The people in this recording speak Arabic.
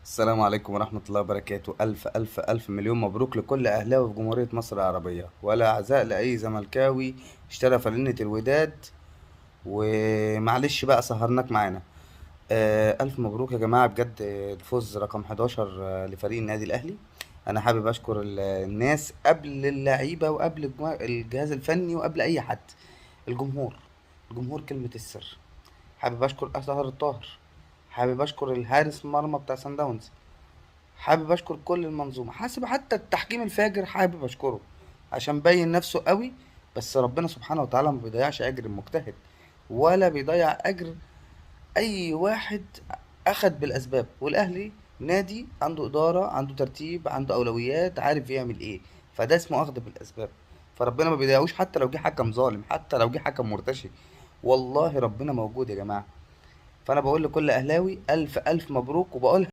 السلام عليكم ورحمة الله وبركاته. ألف ألف ألف مليون مبروك لكل أهلاوي في جمهورية مصر العربية، ولا عزاء لأي زملكاوي اشترى فانلة الوداد. ومعلش بقى سهرناك معانا. ألف مبروك يا جماعة بجد، الفوز رقم 11 لفريق النادي الأهلي. أنا حابب أشكر الناس قبل اللعيبة وقبل الجهاز الفني وقبل أي حد. الجمهور، الجمهور كلمة السر. حابب أشكر أسهر الطاهر، حابب أشكر الحارس المرمى بتاع سان داونز، حابب اشكر كل المنظومه، حاسب حتى التحكيم الفاجر حابب اشكره عشان بين نفسه قوي. بس ربنا سبحانه وتعالى ما بيضيعش اجر المجتهد، ولا بيضيع اجر اي واحد اخد بالاسباب. والاهلي نادي عنده اداره، عنده ترتيب، عنده اولويات، عارف يعمل ايه. فده اسمه اخذ بالاسباب. فربنا ما بيضيعوش حتى لو جه حكم ظالم، حتى لو جه حكم مرتشي. والله ربنا موجود يا جماعه. فانا بقول لكل اهلاوي الف الف مبروك، وبقول